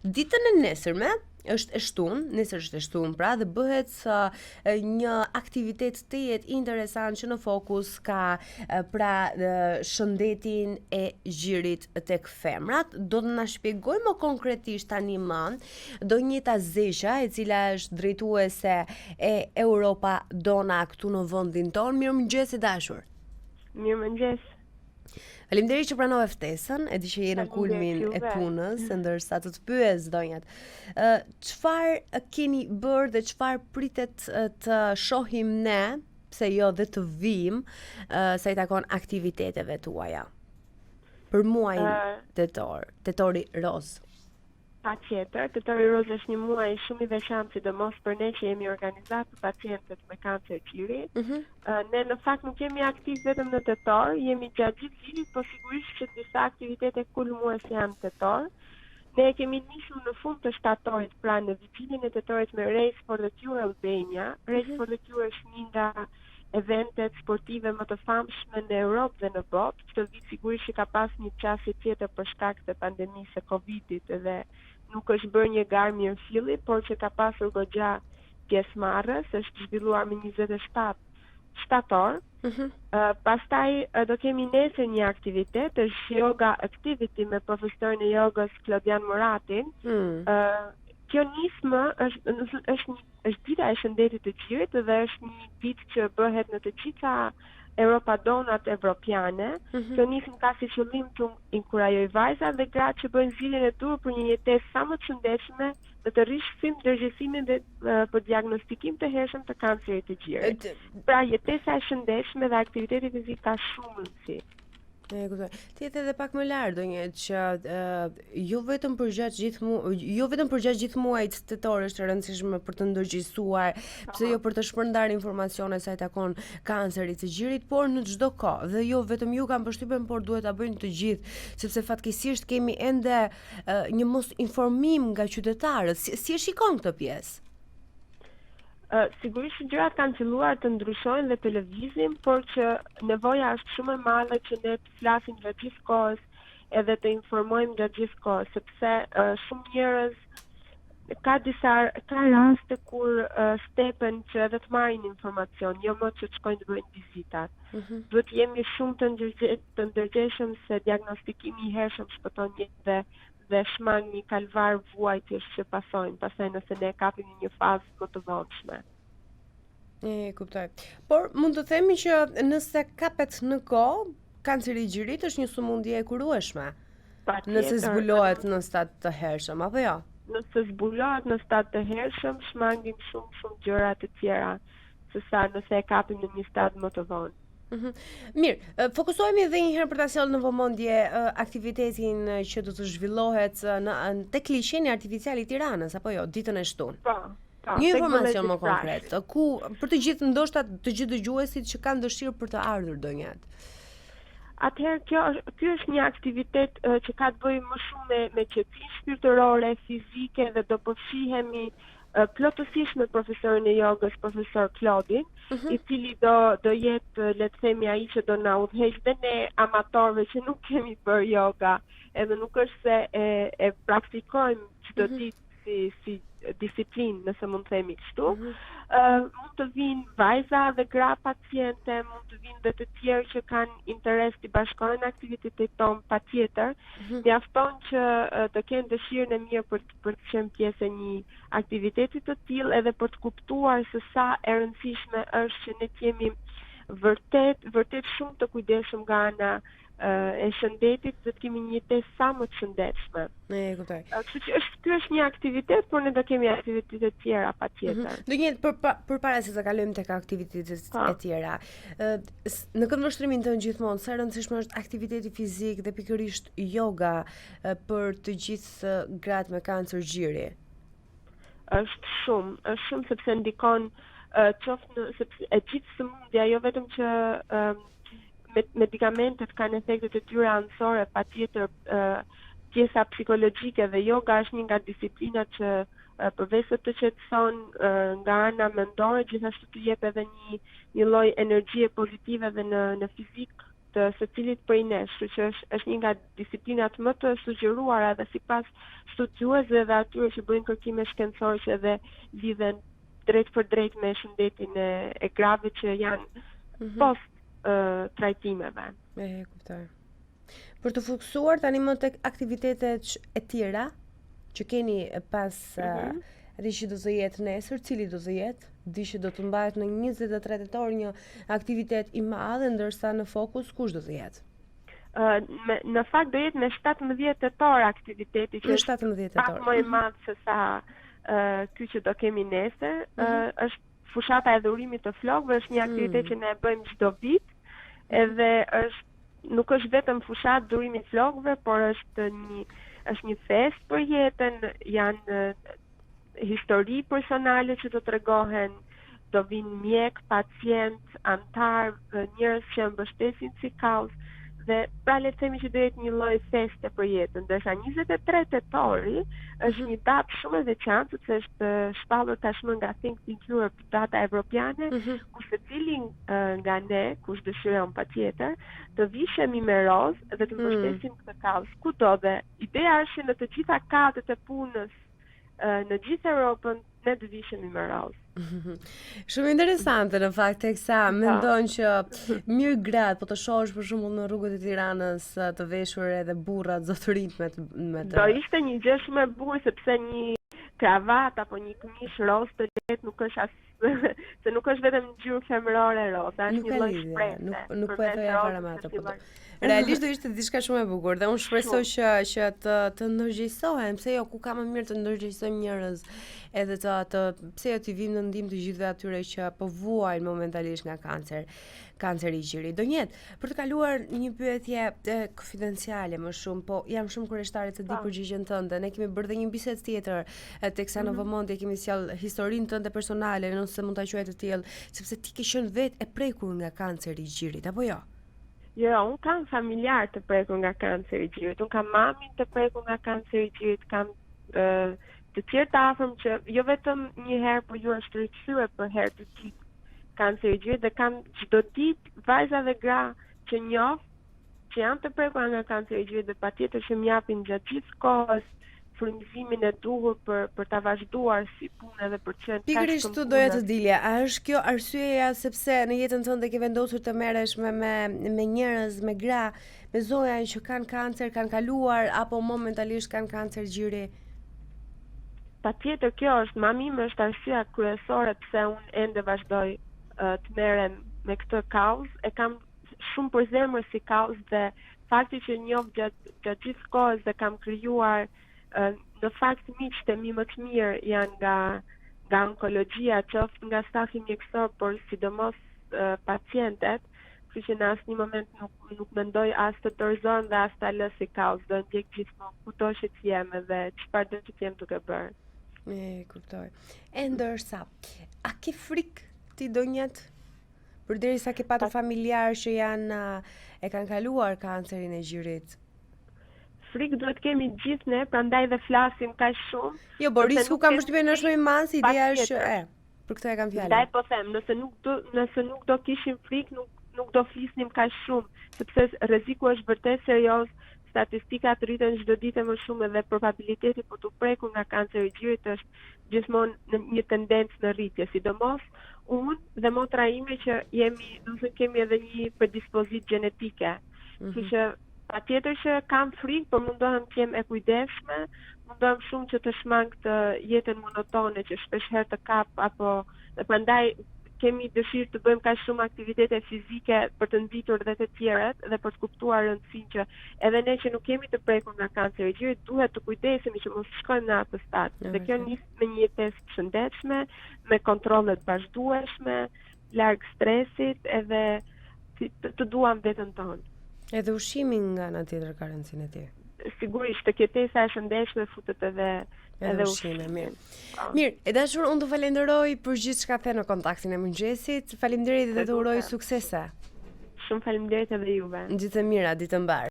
Ditën e nesërme është e shtunë, nesër është e shtunë pra dhe bëhet një aktivitet të jetë interesant që në fokus ka shëndetin e gjirit tek femrat. Do të na shpjegoj më konkretisht tani më Donjeta Zesha, e cila është drejtuese e Europa Dona këtu në vendin tonë. Mirëmëngjes e dashur. Mirëmëngjes. Faleminderit që pranove ftesën, e di që je në kulmin e punës, ndërsa të pyes donjat. Çfarë keni bërë dhe çfarë pritet të shohim ne, pse jo dhe të vim, sa i takon aktiviteteve tuaja? Për muajin tetor, tetori roz. Patjetër, tetori roz është një muaj shumë i veçantë, sidomos për ne që jemi organizuar për pacientët me kancer gjiri. Ne në fakt nuk jemi aktiv vetëm në tetor, jemi gjatë gjithë vitit, por sigurisht që disa aktivitete kulmuese janë tetor. Ne kemi nisur në fund të shtatorit, pra në vigjilin e tetorit me Race for the Cure Albania. Race for the Cure është një nga eventet sportive më të famshme në Europë dhe në botë. Këtë vit sigurisht që ka pas një qasje tjetër për shkak të pandemisë së Covidit dhe nuk është bërë një garë mirëfilli, por që ka pasur goxha pjesëmarrës, është zhvilluar me 27 shtator. Pastaj do kemi nesër një aktivitet, është yoga activity me profesorin e jogës Klodian Moratin. Kjo nismë është dita e shëndetit të gjirit dhe është një ditë që bëhet në të gjitha Europa Donat evropiane. Kjo nismë ka si qëllim të inkurajojë vajzat dhe gratë që bëjnë zgjidhjen e dur për një jetesë sa më të shëndetshme dhe të rishfim ndërgjegjësimin dhe për diagnostikim të hershëm të kancerit të gjirit. Pra jetesa e shëndetshme dhe aktiviteti fizik ka shumë rëndësi. E kuptoj. Ti jetë edhe pak më lart donjë që jo vetëm përgjatë gjithë muajit tetor është e rëndësishme për të ndërgjegjësuar, pse jo për të shpërndarë informacione sa i takon kancerit të gjirit, por në çdo kohë. Dhe jo vetëm ju kanë përshtypjen, por duhet ta bëjnë të gjithë, sepse fatkeqësisht kemi ende një mos informim nga qytetarët. Si e shikon këtë pjesë? Sigurisht gjërat kanë filluar të ndryshojnë dhe të lëvizin, por që nevoja është shumë e madhe që ne të flasim gjatë gjithë kohës edhe të informojmë gjatë gjithë kohës, sepse shumë njerëz ka raste kur stepen që edhe të marrin informacion, jo më që të shkojnë të bëjnë vizitat. Duhet jemi shumë të ndërgjegjshëm se diagnostikimi i hershëm shpëton jetë dhe shmang një kalvar vuajtjesh që pasojnë, pastaj nëse ne kapim një fazë më të vonshme. E kuptoj. Por mund të themi që nëse kapet në kohë, kanceri i gjirit është një sëmundje e kurueshme. Nëse zbulohet në stad të hershëm, apo jo? Nëse zbulohet në stad të hershëm, shmangin shumë gjëra të tjera, sesa nëse e kapim në një stad më të vonë. Mirë, fokusohemi edhe një herë për ta sjellë në vëmendje aktivitetin që do të zhvillohet tek liçeni artificial i Tiranës, apo jo, ditën e shtunë. Po. Një informacion më konkret, ku për të gjithë ndoshta të gjithë dëgjuesit që kanë dëshirë për të ardhur donjat. Atëherë ky është një aktivitet që ka të bëjë më shumë me qetësinë shpirtërore, fizike dhe do përfshihemi plotësisht me profesorin e jogës, profesor Klodin, i cili do jetë, le të themi, ai që do na udhëheqë dhe ne amatorëve që nuk kemi bërë yoga, edhe nuk është se e praktikojmë çdo ditë si disiplinë, nëse mund të themi kështu. Mund të vinë vajza dhe gra paciente, mund të vinë dhe të tjerë që kanë interes të bashkohen aktivitetet tonë, patjetër. Mjafton që të kenë dëshirën e mirë për të qenë pjesë e një aktiviteti të tillë edhe për të kuptuar se sa e rëndësishme është që ne të jemi vërtet shumë të kujdesshëm nga ana e shëndetit dhe të kemi një jetesë sa më të shëndetshme. E kuptoj. Kështu që ky është një aktivitet, por ne do kemi aktivitete të tjera patjetër. Do njëjtë përpara se të kalojmë tek aktivitetet e tjera. Në këndvështrimin tënd gjithmonë sa rëndësishme është aktiviteti fizik dhe pikërisht yoga për të gjithë gratë me kancer gjiri. Është shumë sepse ndikon sepse e gjithë sëmundja, jo vetëm që medikamentet kanë efektet e tyre anësore, patjetër pjesa psikologjike dhe yoga është një nga disiplinat që përveç se të qetëson nga ana mendore, gjithashtu të jep edhe një lloj energjie pozitive dhe në fizik të secilit prej nesh, kështu që është një nga disiplinat më të sugjeruara dhe sipas studiuesve dhe atyre që bëjnë kërkime shkencore që edhe lidhen drejt për drejt me shëndetin e grave që janë post trajtimeve. E kuptoj. Për të fokusuar tani më tek aktivitetet e tjera që keni pas atë që do të jetë nesër, cili do të jetë? Di që do të mbahet në 23 tetor një aktivitet i madh, ndërsa në fokus kush do të jetë? Në fakt do jetë me 17 tetor aktiviteti që është 17 tetor. Pak më i madh se sa ky që do kemi nesër, është fushata e dhurimit të flokëve, është një aktivitet që ne e bëjmë çdo vit, edhe nuk është vetëm fushat dhurimi i flokëve, por është një fest për jetën, janë histori personale që do tregohen, do vinë mjek, pacient, antar, njerëz që mbështesin si kauzë, dhe pra le të themi që do jetë një lloj feste për jetën. Ndërsa 23 tetori është një datë shumë e veçantë, sepse është shpallur tashmë nga Think Pink Europe, data evropiane, ku secili nga ne, kush dëshiron patjetër, të vishemi me rozë dhe të mbështesim këtë kauzë kudo, dhe ideja është që në të gjitha katët e punës në gjithë Europën ne të vishemi me rozë. Shumë interesante në fakt, teksa mendon që mirë gratë, po të shohësh për shembull në rrugët e Tiranës të veshur edhe burrat zotërit me të. Do ishte një gjë shumë e bukur, sepse një kravat apo një këmish rozë të lehtë nuk është se nuk është vetëm ngjyrë femërore roza, është një lloj shprehje. Nuk po e thoja para me atë, po. Realisht do ishte diçka shumë e bukur dhe unë shpresoj që të ndërgjegjësohen, pse jo, ku ka më mirë të ndërgjegjësojmë njerëz edhe pse jo t'i vim në ndihmë të gjithëve atyre që po vuajnë momentalisht nga kanceri i gjirit. Donjet, për të kaluar një pyetje konfidenciale më shumë, po jam shumë kurioztare të di përgjigjen tënde. Ne kemi bërë dhe një bisedë tjetër teksa në vëmendje kemi sjell historinë tënde personale, nëse mund ta quaj të tillë, sepse ti ke qenë vetë e prekur nga kanceri i gjirit, apo jo? Jo, unë kam familjar të prekur nga kanceri i gjirit. Unë kam mamin të prekur nga kanceri i gjirit, kam të tjerë të afërm që jo vetëm një herë, por ju është rikthyer për herë të dytë kanceri i gjirit, dhe kam çdo ditë vajza dhe gra që njoh që janë të prekur nga kanceri i gjirit dhe patjetër që më japin gjatë gjithë kohës frymëzimin e duhur për ta vazhduar si punë edhe për të qenë. Pikërisht këtu doja të dilja, a është kjo arsyeja sepse në jetën tënde ke vendosur të merresh me njerëz, me gra, me zoja që kanë kancer, kanë kaluar apo momentalisht kanë kancer gjiri? Patjetër kjo është, mami më është arsyeja kryesore pse unë ende vazhdoj të merrem me këtë kauzë, e kam shumë për zemër si kauzë, dhe fakti që njoh gjatë gjithë kohës dhe kam krijuar në fakt miqtë e mi më të mirë janë nga onkologjia, qoftë nga stafi mjekësor, por sidomos pacientet, kështu që në asnjë moment nuk mendoj as të dorëzoj dhe as ta lë si kauzë, do ndjek gjithmonë kudo që të jem edhe çfarë do të jem duke bërë. E kuptoj. E ndërsa, a ke frikë ti Donjet? Përderisa ke patur familjar që e kanë kaluar kancerin e gjirit. Frikë duhet kemi gjithë ne, prandaj dhe flasim kaq shumë. Jo, por risku kam përshtypjen është më i madh, ideja është për këtë e kam fjalën. Ndaj po them, nëse nuk do kishim frikë, nuk do flisnim kaq shumë, sepse rreziku është vërtet serioz. Statistikat rriten çdo ditë më shumë dhe probabiliteti për të prekur nga kanceri i gjirit është gjithmonë në një tendencë në rritje, sidomos unë dhe motra ime që kemi edhe një predispozitë gjenetike. Kështu që patjetër që kam frikë, por mundohem të jem e kujdesshme, mundohem shumë që të shmang të jetën monotone që shpesh herë të kap, apo prandaj kemi dëshirë të bëjmë kaq shumë aktivitete fizike për të nxitur dhe të tjerët dhe për të kuptuar rëndësinë që edhe ne që nuk kemi të prekur nga kanceri i gjirit duhet të kujdesemi që mos shkojmë në atë stad. Dhe kjo nis me një jetesë të shëndetshme, me kontrolle të vazhdueshme, larg stresit, edhe të duam veten tonë. Edhe ushqimi nga ana tjetër ka rëndësinë e tij. Sigurisht, të jetesa e shëndetshme futet edhe ushqime, mirë. Mirë, e dashur, unë të falenderoj për gjithë çka the në kontaktin e mëngjesit. Faleminderit dhe të uroj suksese. Shumë faleminderit edhe juve. Gjithë të mira, ditë mbar.